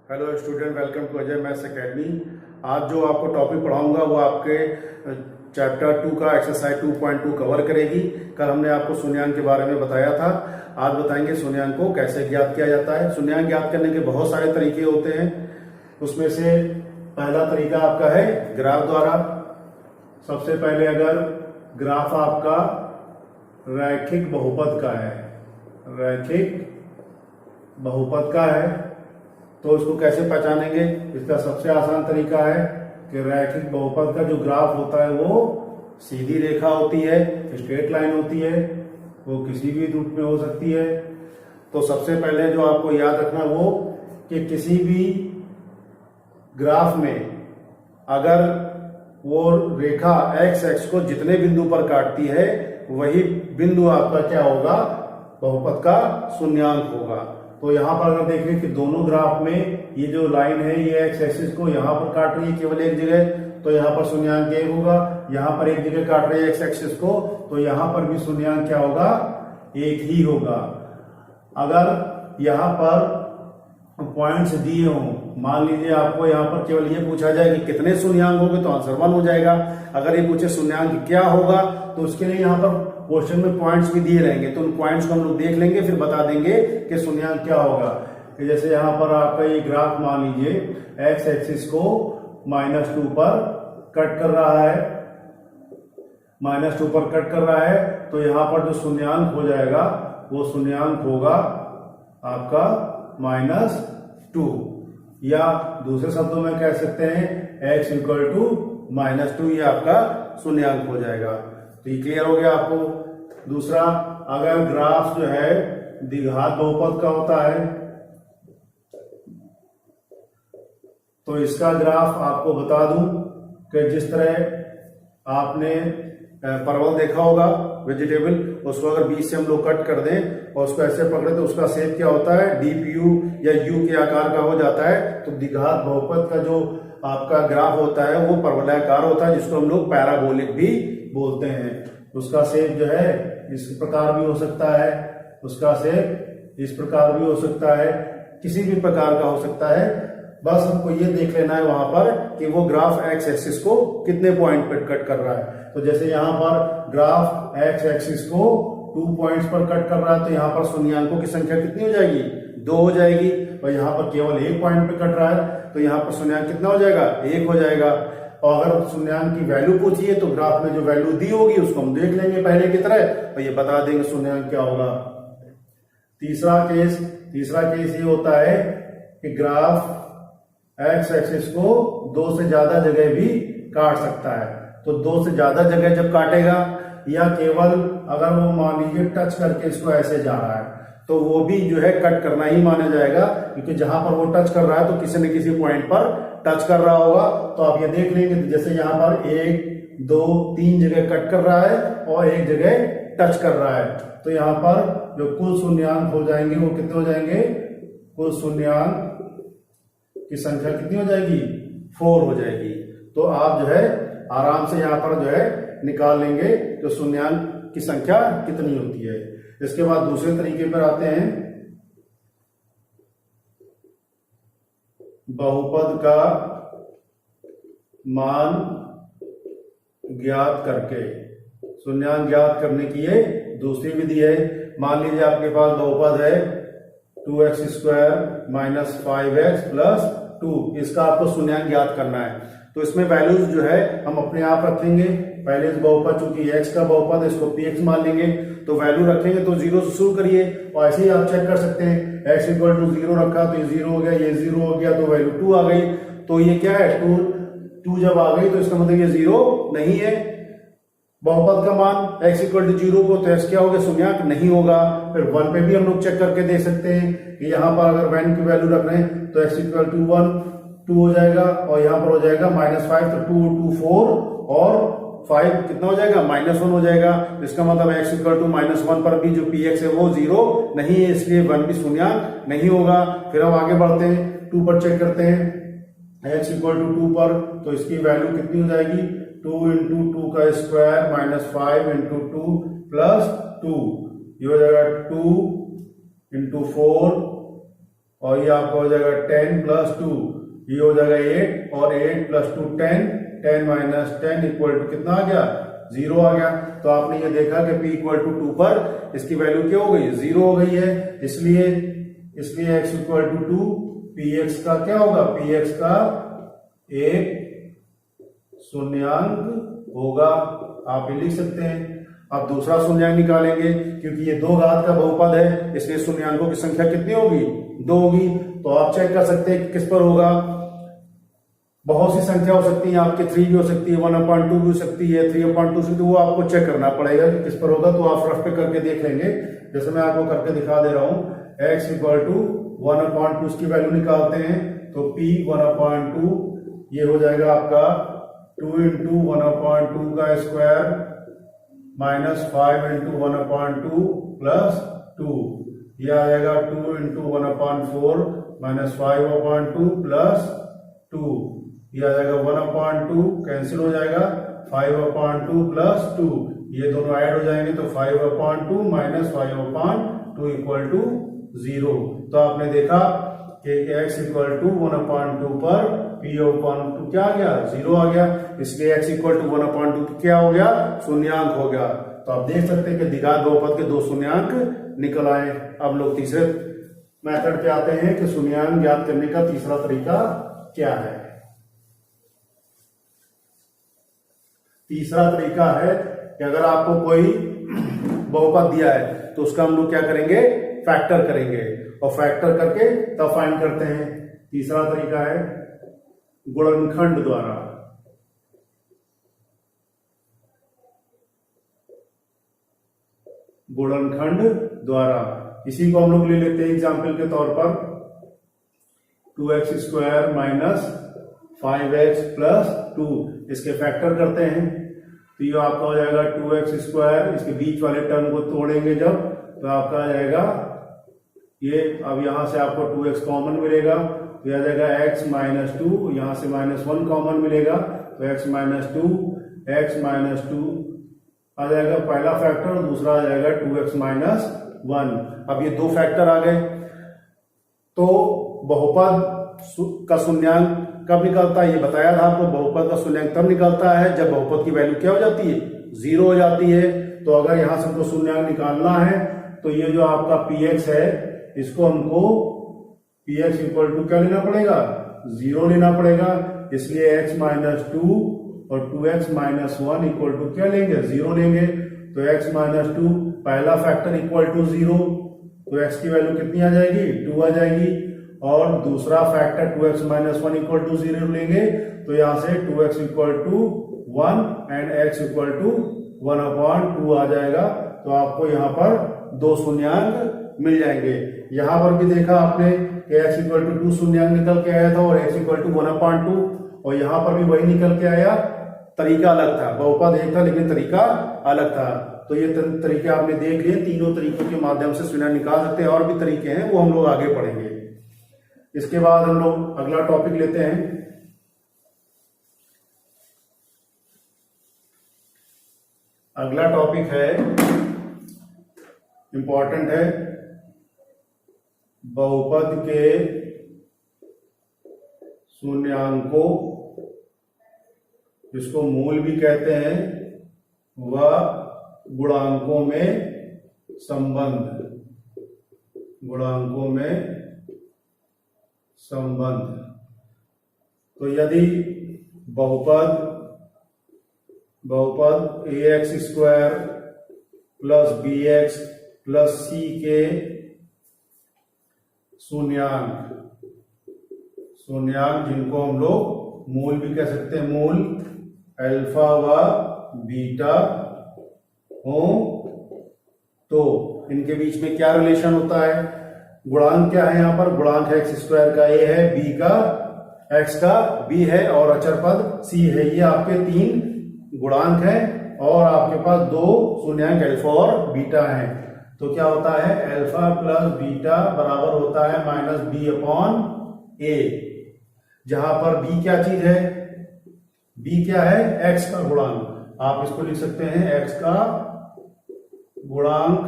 Hello student, welcome to Ajay maths academy. आज जो आपको टॉपिक पढ़ाऊंगा वो आपके चैप्टर 2 का एक्सरसाइज 2.2 कवर करेगी। कल हमने आपको शून्यांक के बारे में बताया था, आज बताएंगे शून्यांक को कैसे ज्ञात किया जाता है। शून्यांक ज्ञात करने के बहुत सारे तरीके होते हैं, उसमें से पहला तरीका आपका है ग्राफ द्वारा। सबसे पहले अगर ग्राफ आपका रैखिक बहुपद का है, रैखिक बहुपद का है, तो इसको कैसे पहचानेंगे। इसका सबसे आसान तरीका है कि रैखिक बहुपद का जो ग्राफ होता है वो सीधी रेखा होती है, स्ट्रेट लाइन होती है, वो किसी भी रूप में हो सकती है। तो सबसे पहले जो आपको याद रखना वो कि किसी भी ग्राफ में अगर वो रेखा एक्स एक्स को जितने बिंदु पर काटती है वही बिंदु आपका क्या होगा, बहुपद का शून्यांक होगा। तो यहां पर अगर देखें कि दोनों ग्राफ में ये जो लाइन है ये एक्स एक्सिस को यहां पर काट रही है केवल एक जगह, तो यहां पर शून्यांक 1 होगा। यहां पर एक जगह काट रही है एक्स एक्सिस को, तो यहां पर भी शून्यांक क्या होगा, 1 ही होगा। अगर यहां पर पॉइंट्स दिए हों, मान लीजिए आपको यहां पर केवल ये पूछा जाए कि कितने शून्यांक होंगे तो आंसर 1 हो जाएगा। अगर ये पूछे शून्यांक क्या होगा तो उसके लिए यहां पर क्वेश्चन में पॉइंट्स भी दिए रहेंगे, तो उन पॉइंट्स को हम लोग देख लेंगे, फिर बता देंगे कि शून्यांक क्या होगा। जैसे यहां पर आपका ये ग्राफ मान लीजिए एक्स एक्सिस को -2 पर कट कर रहा है, -2 पर कट कर रहा है, तो यहां पर जो शून्यांक हो जाएगा वो शून्यांक होगा आपका -2, या दूसरे शब्दों में कह सकते हैं x = -2, ये आपका शून्यांक हो जाएगा। तो ये क्लियर हो गया आपको। दूसरा, अगर ग्राफ जो है द्विघात बहुपद का होता है तो इसका ग्राफ आपको बता दूं कि जिस तरह आपने परवल देखा होगा, वेजिटेबल, उसको अगर बीच से हम लोग कट कर दें और उसको ऐसे पकड़े तो उसका शेप क्या होता है, DPU या U के आकार का हो जाता है। तो द्विघात बहुपद का जो आपका ग्राफ होता है वो परवलयाकार होता है, जिसको हम लोग पैराबोलिक भी बोलते हैं। उसका शेप जो है इस प्रकार भी हो सकता है, उसका शेप इस प्रकार भी हो सकता है, किसी भी प्रकार का हो सकता है। बस हमको ये देख लेना है वहां पर कि वो ग्राफ एक्स एक्सिस को कितने पॉइंट पर कट कर रहा है। तो जैसे यहां पर ग्राफ एक्स एक्सिस को 2 पॉइंट्स पर कट कर रहा है, तो यहां पर शून्यांकों की संख्या कितनी हो जाएगी, 2 हो जाएगी। और यहां पर केवल 1 पॉइंट पर कट रहा है, तो यहां पर शून्यांक कितना हो जाएगा, 1 हो जाएगा। और अगर शून्यांक की वैल्यू पूछिए तो ग्राफ में जो वैल्यू दी होगी उसको हम देख लेंगे पहले की तरह, और ये बता देंगे शून्यांक क्या होगा। तीसरा केस ये होता है कि ग्राफ एक्स एक्सिस को 2 से ज्यादा जगह भी काट सकता है। तो 2 से ज्यादा जगह जब काटेगा, या केवल अगर वो मान लीजिए टच करके इसको ऐसे जा रहा है, तो वो भी जो है कट करना ही माना जाएगा, क्योंकि जहां पर वो टच कर रहा है तो किसी न किसी पॉइंट पर टच कर रहा होगा। तो आप ये देख लेंगे, जैसे यहां पर 1 2 3 जगह कट कर रहा है और एक जगह टच कर रहा है, तो यहां पर जो कुल शून्यांक हो जाएंगे वो कितने हो जाएंगे, कुल शून्यांक की संख्या कितनी हो जाएगी, 4 हो जाएगी। तो आप जो है आराम से यहां पर जो है निकाल लेंगे तो शून्यांक की संख्या कितनी होती है। इसके बाद दूसरे तरीके पर आते हैं, बहुपद का मान ज्ञात करके शून्यांक ज्ञात करने की ये दूसरी विधि है। मान लीजिए आपके पास बहुपद है 2x² - 5x + 2, इसका आपको शून्यांक ज्ञात करना है। तो इसमें वैल्यूज जो है हम अपने आप रखेंगे। पहले इस बहुपद, चूंकि x का बहुपद है, इसको px मान लेंगे, तो वैल्यू रखेंगे तो 0 से शुरू करिए, और ऐसे ही आप चेक कर सकते हैं। x = 0 रखा तो ये 0 हो गया, ये 0 हो गया, तो वैल्यू 2 आ गई। तो ये क्या है, 2 जब आ गई तो इसका मतलब ये 0 नहीं है। बहुपद का मान x = 0 को, तो x क्या होगा, शून्यांक नहीं होगा। फिर 1 पे भी हम लोग चेक करके दे सकते हैं कि यहाँ पर अगर 1 की वैल्यू रख रहे हैं तो x = 1 2 हो जाएगा, और यहाँ पर हो जाएगा -5, तो 2 2 4 और 5 कितना हो जाएगा, -1 हो जाएगा। इसका मतलब x = -1 पर भी जो px है वो 0 नहीं है, इसलिए 1 भी शून्यांक नहीं होगा। फिर हम आगे बढ़ते हैं, 2 पर चेक करते हैं, x = 2 पर, तो इसकी वैल्यू कितनी हो जाएगी, 2 × 2 का स्क्वायर -5 × 2 + 2, ये हो जाएगा 2 × 4 और ये आपका हो जाएगा 10 प्लस 2, ये हो जाएगा 8, और 8 प्लस 2 10, 10 माइनस 10 इक्वल टू कितना आ गया, 0 आ गया। तो आपने ये देखा कि p इक्वल टू 2 पर इसकी वैल्यू क्या हो गई, 0 हो गई है। इसलिए x इक्वल टू 2, px का क्या होगा, px का एक शून्यांक होगा, आप ये लिख सकते हैं। अब दूसरा शून्यांक निकालेंगे, क्योंकि ये 2 घात का बहुपद है, इसलिए शून्यांकों की संख्या कितनी होगी, 2 होगी। तो आप चेक कर सकते हैं कि किस पर होगा। बहुत सी संख्या हो सकती है आपके, 3 भी हो सकती है, 1/2 भी हो सकती है, 3/2 से, तो वो आपको चेक करना पड़ेगा कि किस पर होगा। तो आप रफ पे करके देख लेंगे, जैसे मैं आपको करके दिखा दे रहा हूं। x इक्वल टू 1/2 उसकी वैल्यू निकालते हैं, तो p 1/2 ये हो जाएगा आपका 2 इंटू 1/2 का स्क्वायर माइनस 5 इंटू 1/2 प्लस 2, ये आ जाएगा 2 इंटू 1/4 माइनस 5/2 प्लस 2, ये आ जाएगा 1/2 कैंसिल हो जाएगा, 5/2 प्लस 2, ये दोनों ऐड हो जाएंगे, तो 5/2 माइनस 5/2 इक्वल टू 0। तो आपने देखा कि x इक्वल टू 1/2 पर p/2 क्या आ गया, 0 आ गया। इसलिए x इक्वल टू 1/2 क्या हो गया, शून्यांक हो गया। तो आप देख सकते हैं कि द्विघात बहुपद के 2 शून्यांक निकल आए। अब लोग तीसरे मेथड पे आते हैं कि शून्यांक ज्ञात करने का तीसरा तरीका क्या है। तीसरा तरीका है कि अगर आपको कोई बहुपद दिया है तो उसका हम लोग क्या करेंगे, फैक्टर करेंगे, और फैक्टर करके तब फाइंड करते हैं। तीसरा तरीका है गुणनखंड द्वारा। गुणनखंड द्वारा इसी को हम लोग ले लेते हैं एग्जाम्पल के तौर पर, 2x square minus 5x plus 2, इसके फैक्टर करते हैं। तो ये आपका हो जाएगा 2x स्क्वायर, इसके बीच वाले टर्म को तोड़ेंगे जब, तो आपका आ जाएगा ये, अब यहां से आपको 2x कॉमन मिलेगा, तो आ जाएगा x माइनस 2, यहां से -1 कॉमन मिलेगा, तो x माइनस 2 आ जाएगा पहला फैक्टर, दूसरा आ जाएगा 2x माइनस 1। अब ये 2 फैक्टर आ गए। तो बहुपद का शून्यांक कब निकलता है, ये बताया था आपको। बहुपद का शून्यांक तब निकलता है जब बहुपद की वैल्यू क्या हो जाती है, 0 हो जाती है। तो अगर यहां से हमको शून्यांक निकालना है, तो ये जो आपका px है, इसको हमको px इक्वल टू क्या लेना पड़ेगा, 0 लेना पड़ेगा। इसलिए x माइनस 2 और 2x माइनस 1 इक्वल टू क्या लेंगे, 0 लेंगे। तो x माइनस 2 पहला फैक्टर इक्वल टू 0, तो x की वैल्यू कितनी आ जाएगी, 2 आ जाएगी। और दूसरा factor 2x minus 1 equal to 0 लेंगे, तो यहां से 2x equal to 1 and x equal to 1/2 आ जाएगा। तो आपको यहाँ पर 2 शून्यांक मिल जाएंगे। यहां पर भी देखा आपने कि x इक्वल टू 2 शून्यांक निकल के आया था और x इक्वल टू 1/2, और यहां पर भी वही निकल के आया, तरीका अलग था। बहुपद एक था लेकिन तरीका अलग था। तो ये तरीके आपने देख लिए। तीनों तरीकों के माध्यम से शून्यांक निकाल सकते हैं। और भी तरीके हैं, वो हम लोग आगे पढ़ेंगे। इसके बाद हम लोग अगला टॉपिक लेते हैं। अगला टॉपिक है, इंपॉर्टेंट है, बहुपद के शून्यांकों, जिसको मूल भी कहते हैं, व गुणांकों में संबंध। गुणांकों में संबंध। तो यदि बहुपद ax square plus bx plus c के शून्यांक जिनको हम लोग मूल भी कह सकते हैं, मूल अल्फा व बीटा हो, तो इनके बीच में क्या रिलेशन होता है। गुणांक क्या है, यहां पर गुणांक है x स्क्वायर का a है, b का x का b है, और अचर पद c है। ये आपके 3 गुणांक हैं, और आपके पास 2 शून्यांक अल्फा और बीटा हैं। तो क्या होता है, अल्फा प्लस बीटा बराबर होता है माइनस b/a, जहां पर b क्या चीज है, b क्या है, x का गुणांक। आप इसको लिख सकते हैं x का गुणांक,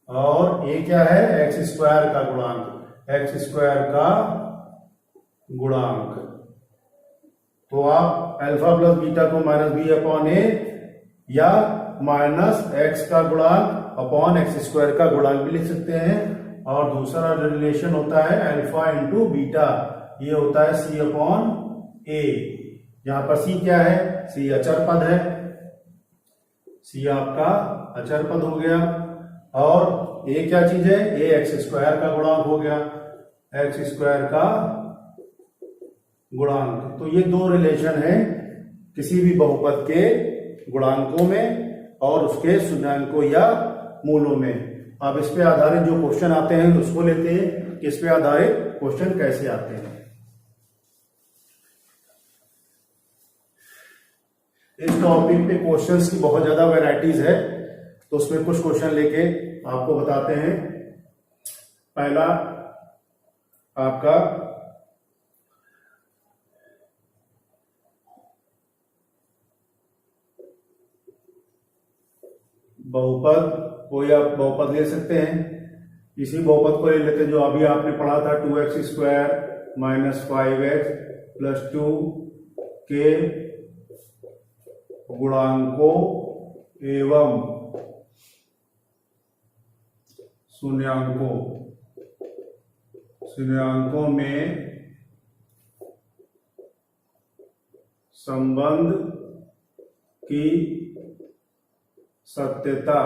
और a क्या है, x स्क्वायर का गुणांक। एक्स स्क्वायर का गुणांक। तो आप अल्फा प्लस बीटा को माइनस बी अपॉन ए या माइनस एक्स का गुणांक अपॉन एक्स स्क्वायर का गुणांक भी लिख सकते हैं। और दूसरा रिलेशन होता है अल्फा इंटू बीटा, ये होता है सी अपॉन ए। यहां पर सी क्या है, सी अचर पद है, सी आपका अचर पद हो गया। और ए क्या चीज है, ए एक्स स्क्वायर का गुणांक हो गया, एक्स स्क्वायर का गुणांक। तो ये दो रिलेशन है किसी भी बहुपद के गुणांकों में और उसके शून्याङ्कों या मूलों में। अब इस पे आधारित जो क्वेश्चन आते हैं उसको लेते हैं कि इस पे आधारित क्वेश्चन कैसे आते हैं। इस टॉपिक पे क्वेश्चंस की बहुत ज्यादा वैरायटीज है, तो उसमें कुछ क्वेश्चन लेके आपको बताते हैं। पहला आपका बहुपद, कोई आप बहुपद ले सकते हैं। इसी बहुपद को ले लेते हैं जो अभी आपने पढ़ा था, 2x square minus 5x plus 2 के गुणांकों एवं शून्याङ्कों में संबंध की सत्यता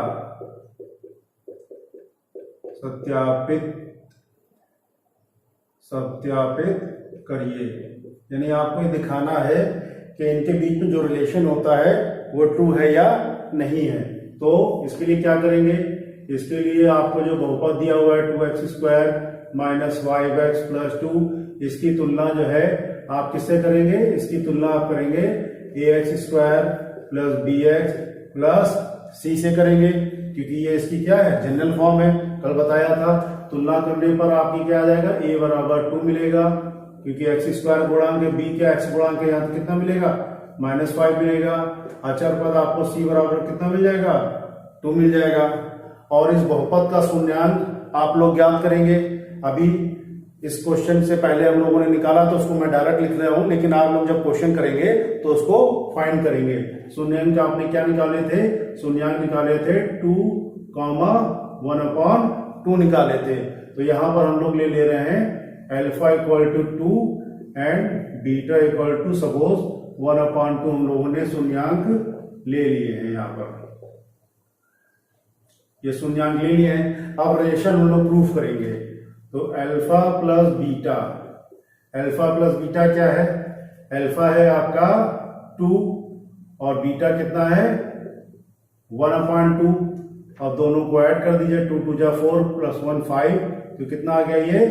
सत्यापित करिए। यानी आपको ये दिखाना है कि इनके बीच में जो रिलेशन होता है वो ट्रू है या नहीं है। तो इसके लिए क्या करेंगे, इसके लिए आपको जो बहुपद दिया हुआ है 2x square minus 5x plus 2, इसकी तुलना जो है आप किससे करेंगे, इसकी तुलना आप करेंगे ax square plus bx plus c से करेंगे, क्योंकि ये इसकी क्या है, जनरल फॉर्म है, कल बताया था। तुलना करने पर आपकी क्या आ जाएगा, a बराबर 2 मिलेगा, क्योंकि एक्स स्क्वायर गुणांक है, b क्या एक्स गुणांक है, यहाँ कितना मिलेगा, -5 मिलेगा। अचर पद आपको c बराबर कितना मिल जाएगा, 2 मिल जाएगा। और इस बहुपद का शून्याङ्क आप लोग ज्ञात करेंगे। अभी इस क्वेश्चन से पहले हम लोगों ने निकाला तो उसको मैं डायरेक्ट लिख रहा हूं, लेकिन आप लोग जब क्वेश्चन करेंगे तो उसको फाइंड करेंगे। शून्याङ्क आपने क्या निकाले थे, शून्याङ्क निकाले थे 2, 1/2 निकाले थे। तो यहां पर हम लोग ले रहे हैं alpha equal to 2 and beta equal to suppose 1/2 हम लोगों ने शून्याङ्क ले लिए हैं। यहाँ पर ये शून्याङ्क ले लिए हैं। अब रिलेशन हम लोग प्रूफ करेंगे। तो alpha plus beta, alpha plus beta क्या है, अल्फा है आपका 2 और बीटा कितना है 1/2। अब दोनों को ऐड कर दीजिए, 2 2 जा 4 प्लस 1 5, तो कितना आ गया, ये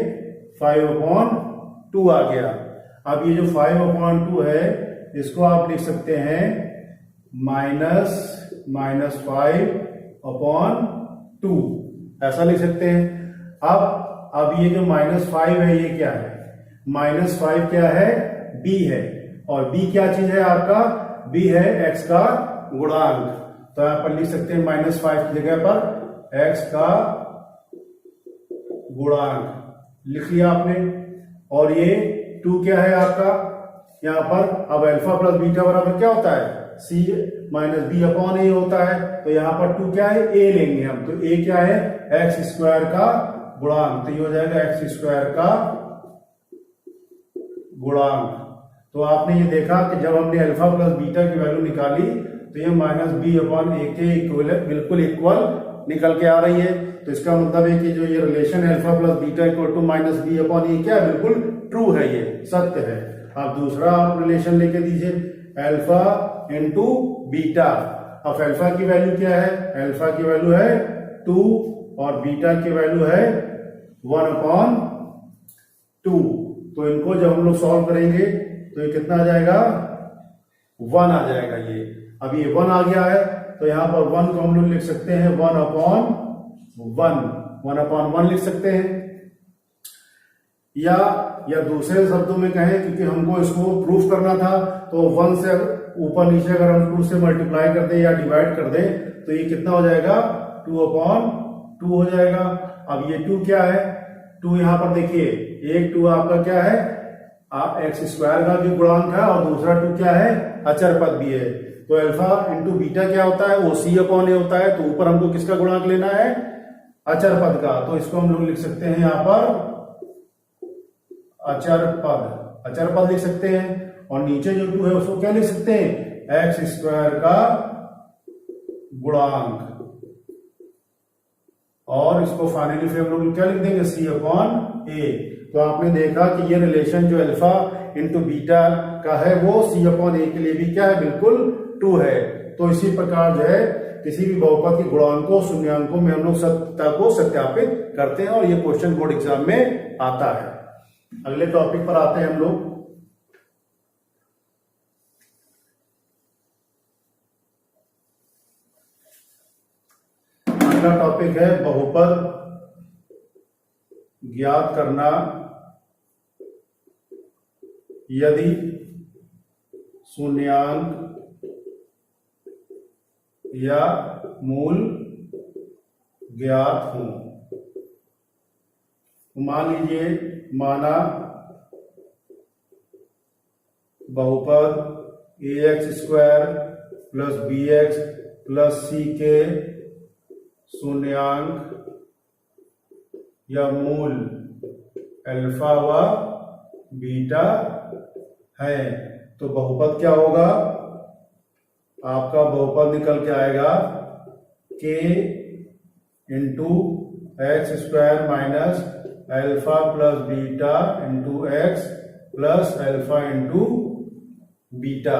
5/2 आ गया। अब ये जो 5/2 है इसको आप लिख सकते हैं -5/2, ऐसा लिख सकते हैं। अब ये जो -5 है ये क्या है, -5 क्या है, b है, और b क्या चीज है आपका, b है x का गुणांक। तो यहां पर लिख सकते हैं -5 की जगह पर x का गुणांक लिख लिया आपने। और ये 2 क्या है आपका, यहां पर अब अल्फा प्लस बीटा बराबर क्या होता है, c माइनस b अपॉन ए होता है। तो यहां पर 2 क्या है, a लेंगे हम। तो a क्या है, एक्स स्क्वायर का गुणांक। तो ये हो जाएगा एक्स स्क्वायर का गुणांक। तो आपने ये देखा कि जब हमने अल्फा प्लस बीटा की वैल्यू निकाली तो ये -b/a के इक्वल, बिल्कुल इक्वल निकल के आ रही है। तो इसका मतलब है कि जो ये रिलेशन है alpha plus beta equal to -b/a क्या है, बिल्कुल ट्रू है, ये सत्य है। अब दूसरा आप रिलेशन लेके दीजिए, अल्फा इंटू बीटा। अब अल्फा की वैल्यू क्या है, अल्फा की वैल्यू है 2 और बीटा की वैल्यू है 1/2। तो इनको जब हम लोग सॉल्व करेंगे तो ये कितना आ जाएगा, 1 आ जाएगा। ये अब ये 1 आ गया है, तो यहां पर 1 को हम लोग लिख सकते हैं 1/1 लिख सकते हैं। या दूसरे शब्दों में कहें, क्योंकि हमको इसको प्रूफ करना था, तो 1 से ऊपर नीचे अगर हम 2 से मल्टीप्लाई कर दें या डिवाइड कर दें तो ये कितना हो जाएगा, 2/2 हो जाएगा। अब ये 2 क्या है, 2 यहाँ पर देखिए, एक 2 आपका क्या है, एक्स स्क्वायर का जो गुणांक है, और दूसरा 2 क्या है, अचर पद भी है। तो अल्फा इंटू बीटा क्या होता है, वो सी अपॉन ए होता है। तो ऊपर हमको किसका गुणांक लेना है, अचर पद का। तो इसको हम लोग लिख सकते हैं यहाँ पर अचर पद लिख सकते हैं। और नीचे जो 2 है उसको क्या लिख सकते हैं, एक्स स्क्वायर का गुणांक। और इसको फाइनली फिर हम लोग क्या लिख देंगे, सी अपॉन ए। तो आपने देखा कि ये रिलेशन जो अल्फा इंटू बीटा का है वो सी अपॉन ए के लिए भी क्या है, बिल्कुल 2 है। तो इसी प्रकार जो है किसी भी बहुपद के गुणांकों शून्यांकों में हम लोग सत्यता को सत्यापित करते हैं, और ये क्वेश्चन बोर्ड एग्जाम में आता है। अगले टॉपिक पर आते हैं हम लोग। अगला टॉपिक है बहुपद ज्ञात करना यदि शून्यांक या मूल ज्ञात हो। मान लीजिए, माना बहुपद a x square plus b x plus c के शून्यांक या मूल अल्फा व बीटा है। तो बहुपद क्या होगा, आपका बहुपद निकल के आएगा k into x square minus alpha plus beta into x plus alpha into beta.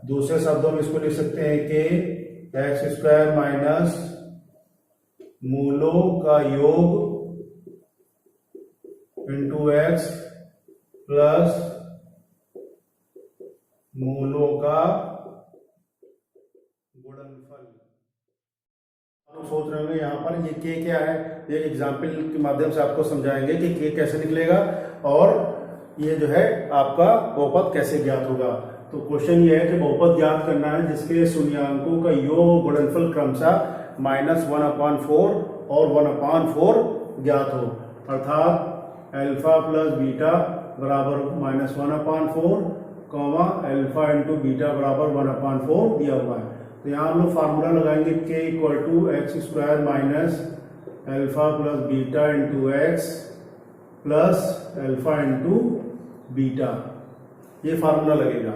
दूसरे शब्दों में इसको लिख सकते हैं कि एक्स स्क्वायर माइनस मूलों का योग इंटू एक्स प्लस मूलों का गुणनफल। आप सोच रहे होंगे यहाँ पर ये के क्या है, ये एग्जाम्पल के माध्यम से आपको समझाएंगे कि के कैसे निकलेगा और ये जो है आपका बहुपद कैसे ज्ञात होगा। तो क्वेश्चन ये है कि बहुपद ज्ञात करना है जिसके शून्यांकों का योग गुणनफल क्रमशः -1/4 और 1/4 ज्ञात हो। अर्थात अल्फा प्लस बीटा बराबर -1/4 कॉमा अल्फा इंटू बीटा बराबर 1/4 दिया हुआ है। तो यहाँ हम लोग फार्मूला लगाएंगे k equal to x square minus alpha plus beta into x plus alpha into beta, ये फार्मूला लगेगा।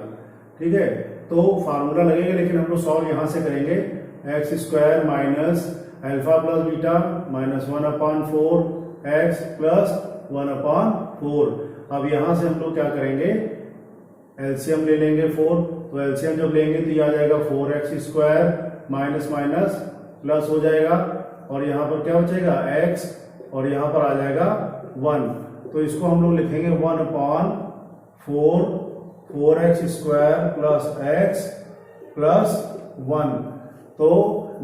ठीक है, तो फार्मूला लगेगा लेकिन हम लोग सॉल्व यहाँ से करेंगे। X square minus alpha plus beta minus 1/4 x plus 1/4। अब यहाँ से हम लोग क्या करेंगे, एलसीएम ले लेंगे 4। तो एलसीएम जब लेंगे तो ये आ जाएगा 4x square minus minus plus हो जाएगा, और यहाँ पर क्या बचेगा x, और यहाँ पर आ जाएगा 1। तो इसको हम लोग लिखेंगे 1/4 4x square plus x plus 1। तो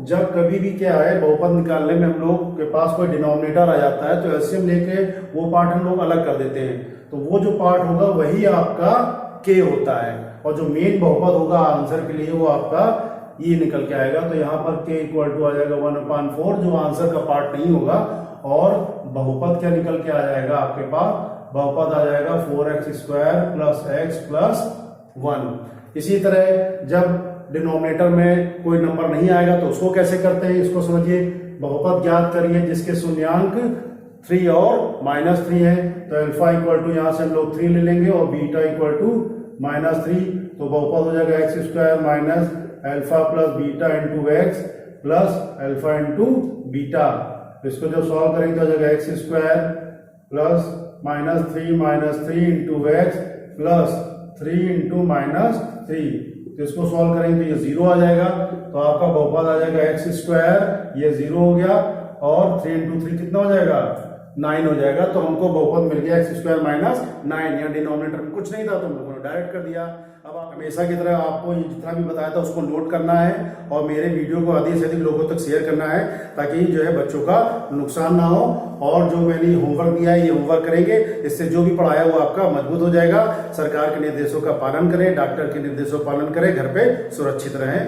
जब कभी भी क्या है बहुपद निकालने में हम लोग के पास कोई डिनोमिनेटर आ जाता है तो एलसीएम लेके वो पार्ट हम लोग अलग कर देते हैं। तो वो जो पार्ट होगा वही आपका k होता है, और जो मेन बहुपद होगा आंसर के लिए वो आपका ये निकल के आएगा। तो यहाँ पर k इक्वल टू आ जाएगा 1/4 जो आंसर का पार्ट नहीं होगा, और बहुपद क्या निकल के आ जाएगा आपके पास, बहुपद आ जाएगा 4x square plus x plus 1। इसी तरह जब डिनोमिनेटर में कोई नंबर नहीं आएगा तो उसको कैसे करते हैं, इसको समझिए। बहुपद ज्ञात करिए जिसके शून्यांक 3 और -3 है। तो अल्फा इक्वल टू यहाँ से हम लोग 3 ले लेंगे और बीटा इक्वल टू -3। तो बहुपद हो जाएगा x square minus alpha plus beta into x plus alpha into beta. इसको जब सॉल्व करेंगे तो हो जाएगा x square plus -3 into x plus 3 into -3। तो इसको सॉल्व करेंगे तो ये 0 आ जाएगा। तो आपका बहुपद आ जाएगा एक्स स्क्वायर, ये 0 हो गया, और 3 इंटू 3 कितना हो जाएगा 9 हो जाएगा। तो हमको बहुपद मिल गया एक्स स्क्वायर माइनस 9। यहाँ डिनोमिनेटर में कुछ नहीं था तो हम लोगों ने डायरेक्ट कर दिया। अब आप हमेशा की तरह आपको ये जितना भी बताया था उसको नोट करना है और मेरे वीडियो को अधिक से अधिक लोगों तक शेयर करना है ताकि जो है बच्चों का नुकसान ना हो। और जो मैंने होमवर्क दिया है ये होमवर्क करेंगे, इससे जो भी पढ़ाया वो आपका मजबूत हो जाएगा। सरकार के निर्देशों का पालन करें, डॉक्टर के निर्देशों का पालन करें, घर पे सुरक्षित रहें।